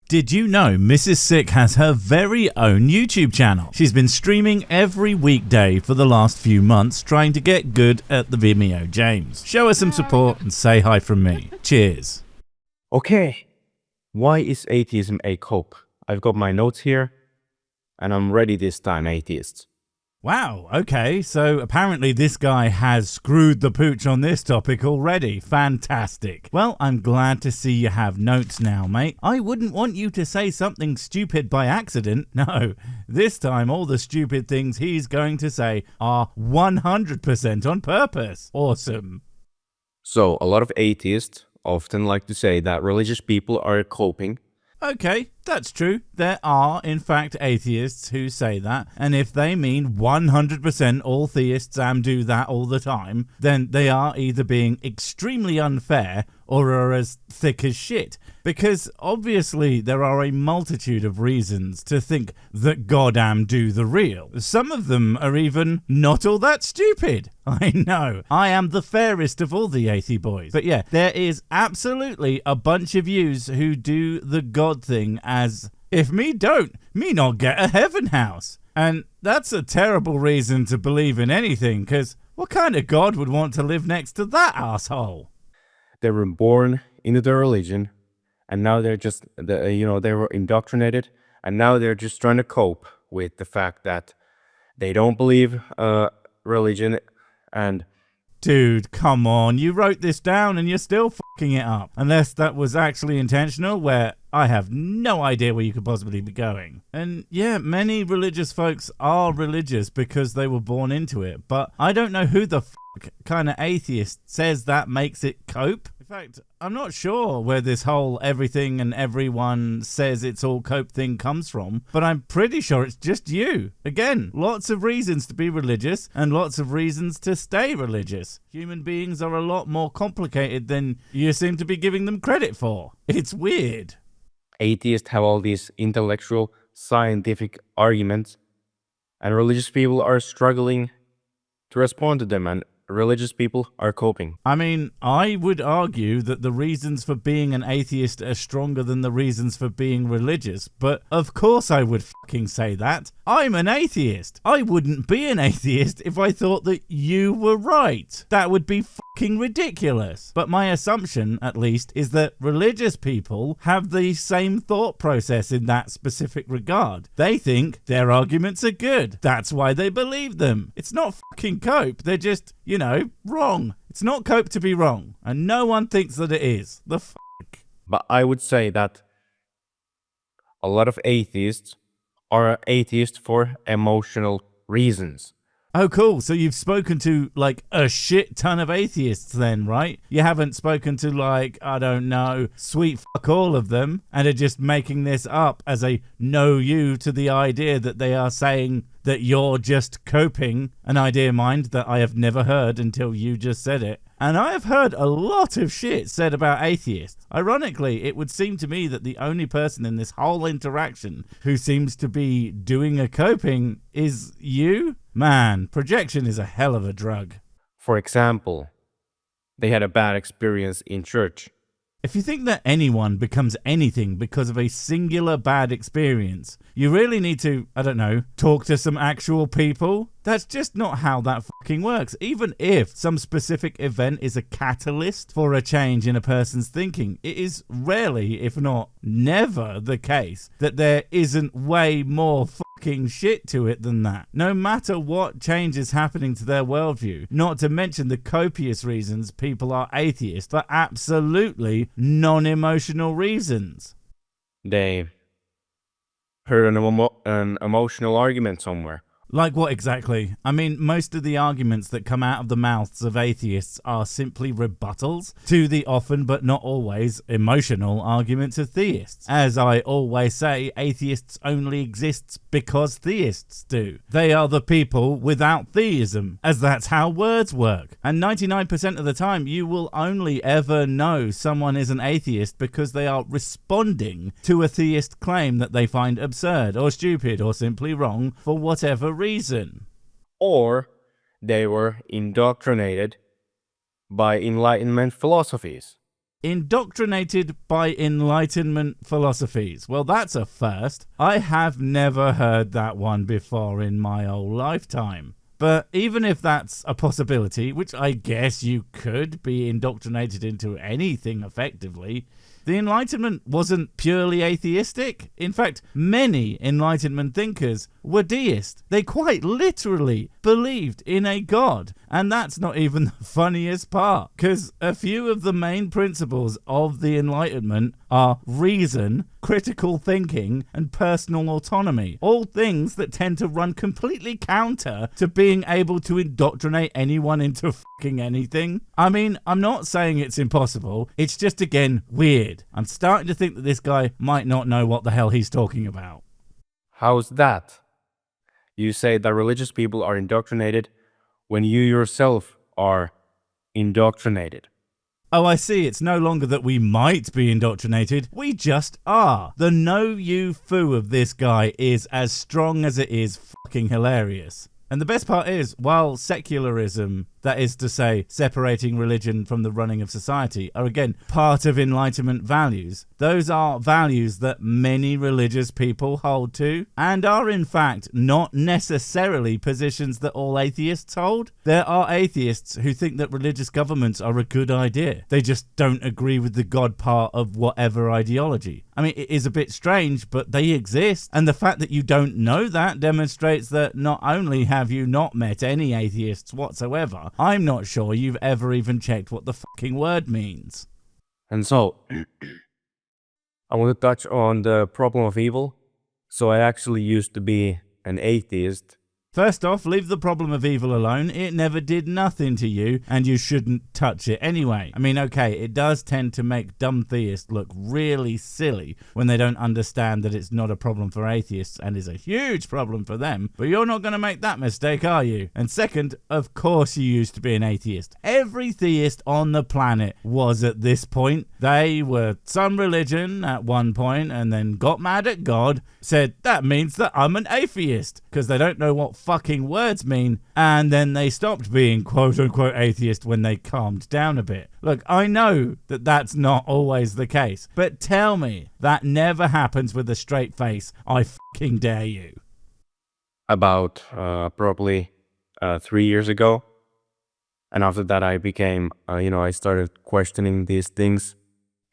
Did you know Mrs. Sick has her very own YouTube channel? She's been streaming every weekday for the last few months trying to get good at the Vimeo James. Show her some support and say hi from me. Cheers. Okay, why is atheism a cope? I've got my notes here and I'm ready this time, atheists. Wow, okay, so apparently this guy has screwed the pooch on this topic already. Fantastic. Well, I'm glad to see you have notes now, mate. I wouldn't want you to say something stupid by accident. No, this time all the stupid things he's going to say are 100% on purpose. Awesome. So, a lot of atheists often like to say that religious people are coping. Okay, that's true. There are, in fact, atheists who say that, and if they mean 100% all theists do that all the time, then they are either being extremely unfair or are as thick as shit. Because obviously there are a multitude of reasons to think that God do the real. Some of them are even not all that stupid. I know, I am the fairest of all the athey boys. But yeah, there is absolutely a bunch of yous who do the God thing as, if me don't, me not get a heaven house. And that's a terrible reason to believe in anything, because what kind of God would want to live next to that asshole? They were born into their religion, and now they're just, they were indoctrinated, and now they're just trying to cope with the fact that they don't believe religion. And dude, come on, you wrote this down and you're still fucking it up. Unless that was actually intentional, where I have no idea where you could possibly be going. And yeah, many religious folks are religious because they were born into it, but I don't know who the fuck kind of atheist says that makes it cope. In fact, I'm not sure where this whole everything and everyone says it's all cope thing comes from, but I'm pretty sure it's just you. Again, lots of reasons to be religious and lots of reasons to stay religious. Human beings are a lot more complicated than you seem to be giving them credit for. It's weird. Atheists have all these intellectual, scientific arguments, and religious people are struggling to respond to them, and religious people are coping. I mean, I would argue that the reasons for being an atheist are stronger than the reasons for being religious, but of course I would fucking say that. I'm an atheist. I wouldn't be an atheist if I thought that you were right. That would be fucking ridiculous. But my assumption, at least, is that religious people have the same thought process in that specific regard. They think their arguments are good. That's why they believe them. It's not fucking cope. They're just, wrong. It's not cope to be wrong, and no one thinks that it is. The fuck? But I would say that a lot of atheists are atheists for emotional reasons. Oh, cool. So you've spoken to, a shit ton of atheists then, right? You haven't spoken to, I don't know, sweet fuck all of them, and are just making this up as a know you to the idea that they are saying that you're just coping, an idea, mind, that I have never heard until you just said it. And I have heard a lot of shit said about atheists. Ironically, it would seem to me that the only person in this whole interaction who seems to be doing a coping is you? Man, projection is a hell of a drug. For example, they had a bad experience in church. If you think that anyone becomes anything because of a singular bad experience, you really need to, talk to some actual people. That's just not how that fucking works. Even if some specific event is a catalyst for a change in a person's thinking, it is rarely, if not never, the case that there isn't way more fucking shit to it than that. No matter what change is happening to their worldview, not to mention the copious reasons people are atheists for absolutely non-emotional reasons. They heard an emotional argument somewhere. Like what exactly? I mean, most of the arguments that come out of the mouths of atheists are simply rebuttals to the often but not always emotional arguments of theists. As I always say, atheists only exist because theists do. They are the people without theism, as that's how words work. And 99% of the time, you will only ever know someone is an atheist because they are responding to a theist claim that they find absurd or stupid or simply wrong for whatever reason. Or they were indoctrinated by Enlightenment philosophies. Indoctrinated by Enlightenment philosophies. Well, that's a first. I have never heard that one before in my whole lifetime. But even if that's a possibility, which I guess you could be indoctrinated into anything effectively, the Enlightenment wasn't purely atheistic. In fact, many Enlightenment thinkers were deists. They quite literally believed in a god. And that's not even the funniest part, because a few of the main principles of the Enlightenment are reason, critical thinking, and personal autonomy. All things that tend to run completely counter to being able to indoctrinate anyone into fucking anything. I mean, I'm not saying it's impossible. It's just, again, weird. I'm starting to think that this guy might not know what the hell he's talking about. How's that? You say that religious people are indoctrinated when you yourself are indoctrinated. Oh, I see. It's no longer that we might be indoctrinated. We just are. The know you foo of this guy is as strong as it is fucking hilarious. And the best part is, while secularism, that is to say, separating religion from the running of society, are again part of Enlightenment values, those are values that many religious people hold to, and are in fact not necessarily positions that all atheists hold. There are atheists who think that religious governments are a good idea. They just don't agree with the God part of whatever ideology. I mean, it is a bit strange, but they exist. And the fact that you don't know that demonstrates that not only have you not met any atheists whatsoever, I'm not sure you've ever even checked what the fucking word means. And so, I want to touch on the problem of evil. So I actually used to be an atheist. First off, leave the problem of evil alone. It never did nothing to you, and you shouldn't touch it anyway. I mean, okay, it does tend to make dumb theists look really silly when they don't understand that it's not a problem for atheists and is a huge problem for them, but you're not going to make that mistake, are you? And second, of course you used to be an atheist. Every theist on the planet was at this point. They were some religion at one point and then got mad at God, said, that means that I'm an atheist, because they don't know what fucking words mean, and then they stopped being quote-unquote atheist when they calmed down a bit. Look, I know that that's not always the case, but tell me that never happens with a straight face. I fucking dare you. About probably 3 years ago. And after that I became, I started questioning these things.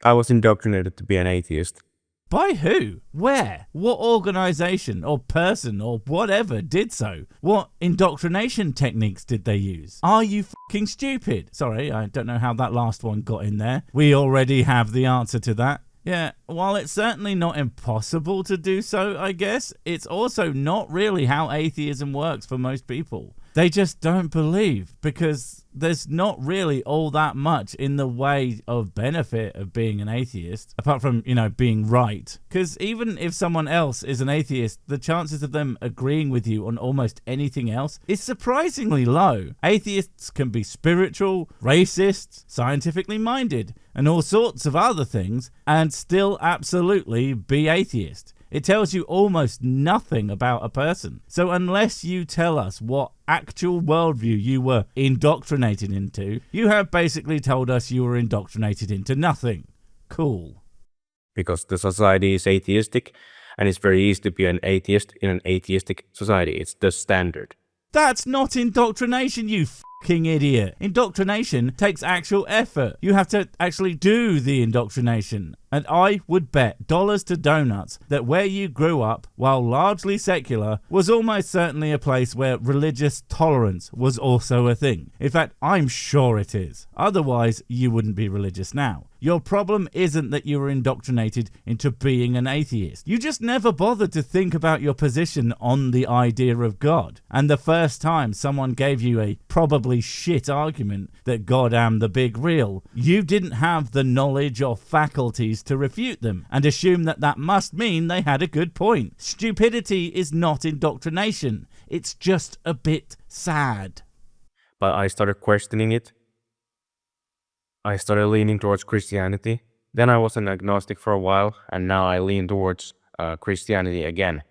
I was indoctrinated to be an atheist. By who? Where? What organization or person or whatever did so? What indoctrination techniques did they use? Are you fucking stupid? Sorry, I don't know how that last one got in there. We already have the answer to that. Yeah, while it's certainly not impossible to do so, I guess, it's also not really how atheism works for most people. They just don't believe because there's not really all that much in the way of benefit of being an atheist, apart from, being right. Because even if someone else is an atheist, the chances of them agreeing with you on almost anything else is surprisingly low. Atheists can be spiritual, racist, scientifically minded, and all sorts of other things, and still absolutely be atheist. It tells you almost nothing about a person. So unless you tell us what actual worldview you were indoctrinated into, you have basically told us you were indoctrinated into nothing. Cool. Because the society is atheistic, and it's very easy to be an atheist in an atheistic society. It's the standard. That's not indoctrination, you fucking idiot. Indoctrination takes actual effort. You have to actually do the indoctrination. And I would bet dollars to donuts that where you grew up, while largely secular, was almost certainly a place where religious tolerance was also a thing. In fact, I'm sure it is. Otherwise, you wouldn't be religious now. Your problem isn't that you were indoctrinated into being an atheist. You just never bothered to think about your position on the idea of God. And the first time someone gave you a probably shit argument that God am the big real, you didn't have the knowledge or faculties to refute them and assume that that must mean they had a good point. Stupidity is not indoctrination. It's just a bit sad. But I started questioning it. I started leaning towards Christianity. Then I was an agnostic for a while, and now I lean towards Christianity again.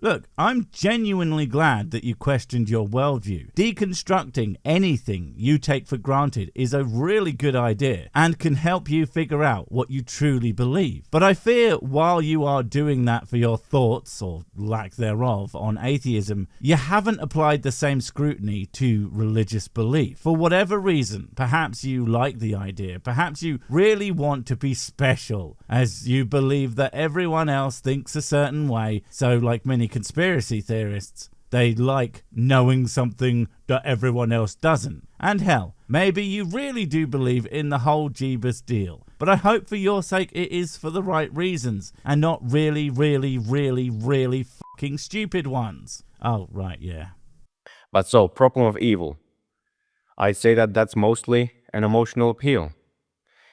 Look, I'm genuinely glad that you questioned your worldview. Deconstructing anything you take for granted is a really good idea and can help you figure out what you truly believe. But I fear while you are doing that for your thoughts, or lack thereof, on atheism, you haven't applied the same scrutiny to religious belief. For whatever reason, perhaps you like the idea, perhaps you really want to be special, as you believe that everyone else thinks a certain way, so like many conspiracy theorists, they like knowing something that everyone else doesn't. And hell, maybe you really do believe in the whole Jeebus deal. But I hope for your sake it is for the right reasons, and not really fucking stupid ones. Oh, right, yeah. But so, problem of evil. I'd say that that's mostly an emotional appeal.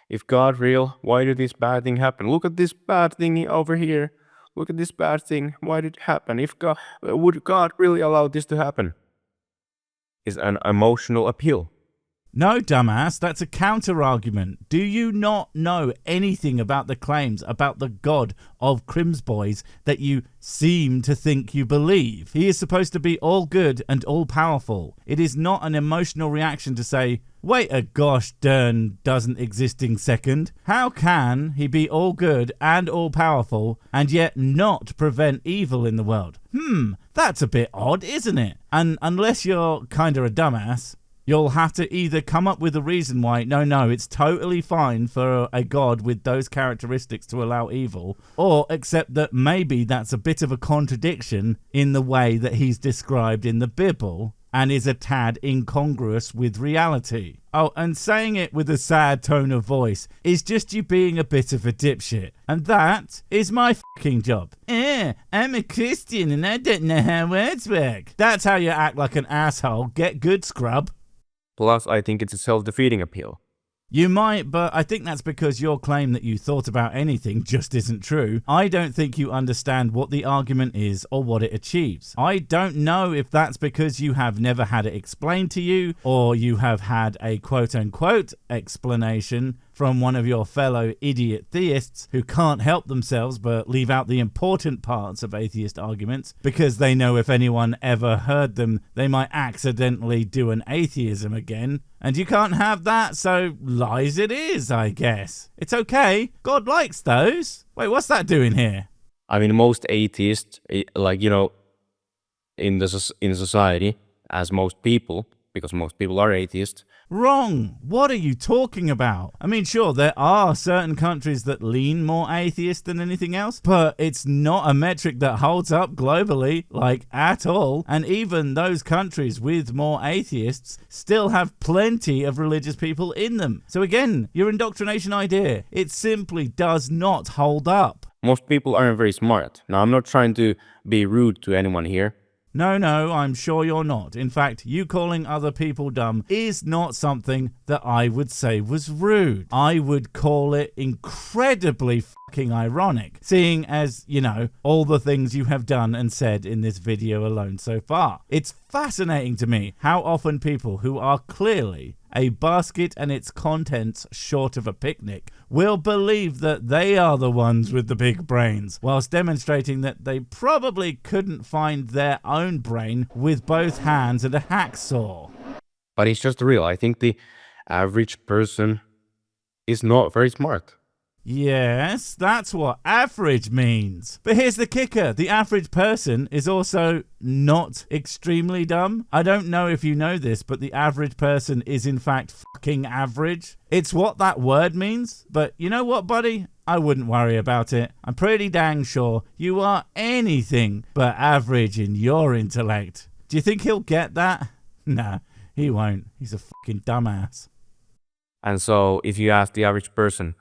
If God real, why did this bad thing happen? Look at this bad thing over here. Look at this bad thing. Why did it happen? If God would God really allow this to happen? Is an emotional appeal. No, dumbass, that's a counter-argument. Do you not know anything about the claims about the god of Crimsboys that you seem to think you believe? He is supposed to be all good and all-powerful. It is not an emotional reaction to say, wait a gosh darn doesn't existing second. How can he be all good and all-powerful and yet not prevent evil in the world? That's a bit odd, isn't it? And unless you're kinda a dumbass, you'll have to either come up with a reason why, no, it's totally fine for a god with those characteristics to allow evil, or accept that maybe that's a bit of a contradiction in the way that he's described in the Bible and is a tad incongruous with reality. Oh, and saying it with a sad tone of voice is just you being a bit of a dipshit. And that is my fucking job. I'm a Christian and I don't know how words work. That's how you act like an asshole. Get good, scrub. Plus, I think it's a self-defeating appeal. You might, but I think that's because your claim that you thought about anything just isn't true. I don't think you understand what the argument is or what it achieves. I don't know if that's because you have never had it explained to you, or you have had a quote-unquote explanation from one of your fellow idiot theists who can't help themselves but leave out the important parts of atheist arguments because they know if anyone ever heard them, they might accidentally do an atheism again. And you can't have that, so lies it is, I guess. It's okay. God likes those. Wait, what's that doing here? I mean, most atheists, like, in society, as most people, because most people are atheists. Wrong. What are you talking about? I mean, sure, there are certain countries that lean more atheist than anything else, but it's not a metric that holds up globally, like, at all. And even those countries with more atheists still have plenty of religious people in them. So again, your indoctrination idea, it simply does not hold up. Most people aren't very smart. Now, I'm not trying to be rude to anyone here. No, I'm sure you're not. In fact, you calling other people dumb is not something that I would say was rude. I would call it incredibly fucking ironic, seeing as, all the things you have done and said in this video alone so far. It's fascinating to me how often people who are clearly a basket and its contents short of a picnic will believe that they are the ones with the big brains, whilst demonstrating that they probably couldn't find their own brain with both hands and a hacksaw. But it's just real. I think the average person is not very smart. Yes, that's what average means. But here's the kicker. The average person is also not extremely dumb. I don't know if you know this, but the average person is in fact fucking average. It's what that word means. But you know what, buddy? I wouldn't worry about it. I'm pretty dang sure you are anything but average in your intellect. Do you think he'll get that? Nah, he won't. He's a fucking dumbass. And so if you ask the average person,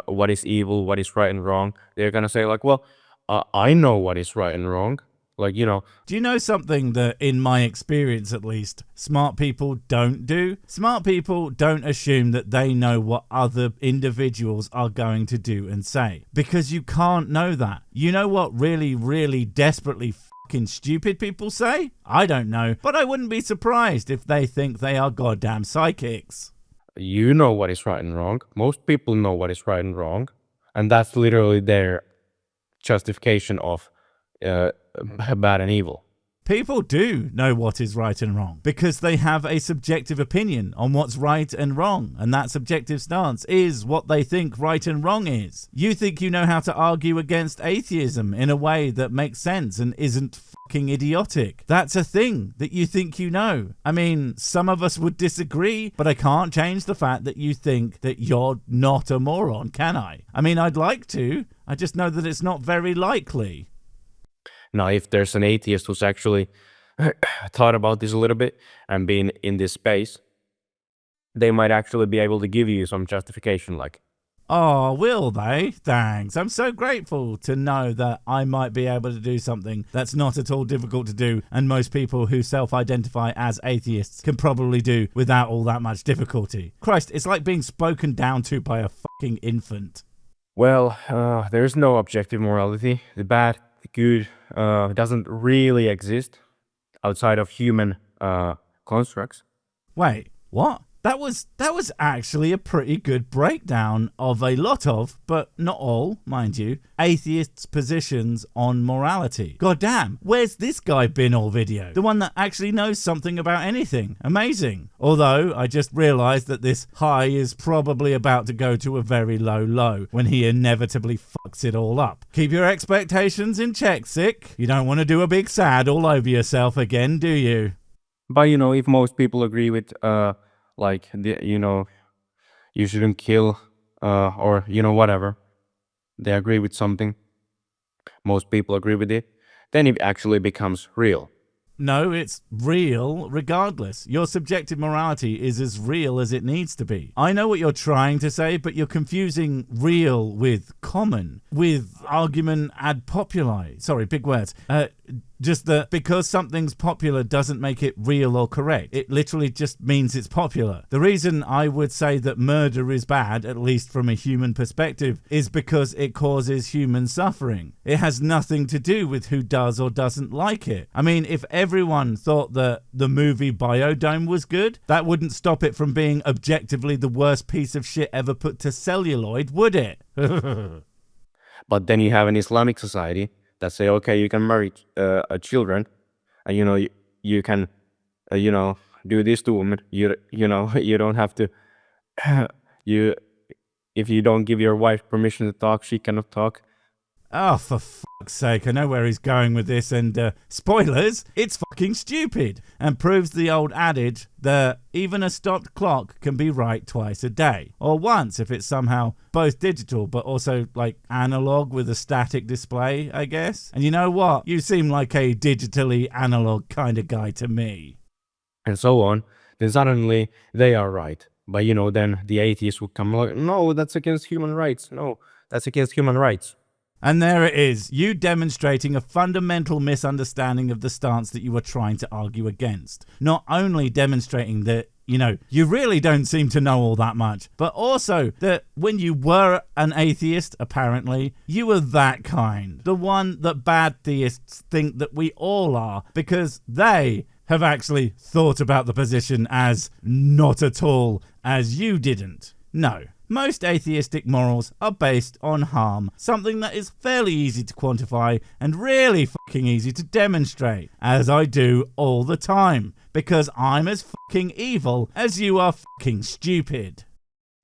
what is evil, what is right and wrong, they're gonna say like, well, I know what is right and wrong. Like, Do you know something that, in my experience at least, smart people don't do? Smart people don't assume that they know what other individuals are going to do and say. Because you can't know that. You know what really desperately fucking stupid people say? I don't know, but I wouldn't be surprised if they think they are goddamn psychics. You know what is right and wrong. Most people know what is right and wrong. And that's literally their justification of bad and evil. People do know what is right and wrong because they have a subjective opinion on what's right and wrong, and that subjective stance is what they think right and wrong is. You think you know how to argue against atheism in a way that makes sense and isn't fucking idiotic. That's a thing that you think you know. I mean, some of us would disagree, but I can't change the fact that you think that you're not a moron, can I? I mean, I'd like to. I just know that it's not very likely. Now, if there's an atheist who's actually thought about this a little bit and been in this space, they might actually be able to give you some justification, like, oh, will they? Thanks. I'm so grateful to know that I might be able to do something that's not at all difficult to do, and most people who self-identify as atheists can probably do without all that much difficulty. Christ, it's like being spoken down to by a fucking infant. well, there's no objective morality. The bad, the good doesn't really exist outside of human constructs. Wait, what? That was actually a pretty good breakdown of a lot of, but not all, mind you, atheists' positions on morality. Goddamn, where's this guy been all video? The one that actually knows something about anything. Amazing. Although, I just realised that this high is probably about to go to a very low low when he inevitably fucks it all up. Keep your expectations in check, Sick. You don't want to do a big sad all over yourself again, do you? But, if most people agree with, you shouldn't kill, or, whatever, they agree with something, most people agree with it, then it actually becomes real. No, it's real regardless. Your subjective morality is as real as it needs to be. I know what you're trying to say, but you're confusing real with common, with argument ad populi. Sorry, big words. Just that because something's popular doesn't make it real or correct. It literally just means it's popular. The reason I would say that murder is bad, at least from a human perspective, is because it causes human suffering. It has nothing to do with who does or doesn't like it. I mean, if everyone thought that the movie Biodome was good, that wouldn't stop it from being objectively the worst piece of shit ever put to celluloid, would it? But then you have an Islamic society that say, okay, you can marry children, and you can do this to women. You don't have to. If you don't give your wife permission to talk, she cannot talk. Oh, for fuck's sake, I know where he's going with this, and spoilers, it's fucking stupid, and proves the old adage that even a stopped clock can be right twice a day, or once if it's somehow both digital but also like analog with a static display, I guess. And you know what? You seem like a digitally analog kind of guy to me. And so on. Then suddenly they are right. But then the atheists would come like, no, that's against human rights. No, that's against human rights. And there it is, you demonstrating a fundamental misunderstanding of the stance that you were trying to argue against. Not only demonstrating that, you really don't seem to know all that much, but also that when you were an atheist, apparently, you were that kind. The one that bad theists think that we all are, because they have actually thought about the position as not at all as you didn't. No. Most atheistic morals are based on harm, something that is fairly easy to quantify and really fucking easy to demonstrate, as I do all the time, because I'm as fucking evil as you are fucking stupid.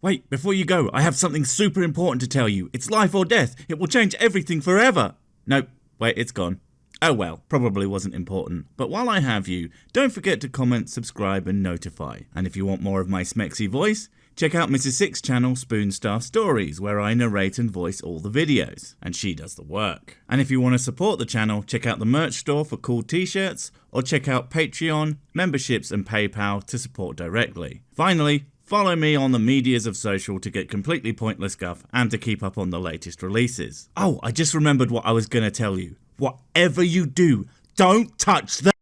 Wait, before you go, I have something super important to tell you. It's life or death. It will change everything forever. Nope, wait, it's gone. Oh well, probably wasn't important. But while I have you, don't forget to comment, subscribe and notify. And if you want more of my smexy voice, check out Mrs. Six's channel, Spoonstaff Stories, where I narrate and voice all the videos, and she does the work. And if you want to support the channel, check out the merch store for cool t-shirts, or check out Patreon, memberships and PayPal to support directly. Finally, follow me on the medias of social to get completely pointless guff and to keep up on the latest releases. Oh, I just remembered what I was going to tell you. Whatever you do, don't touch the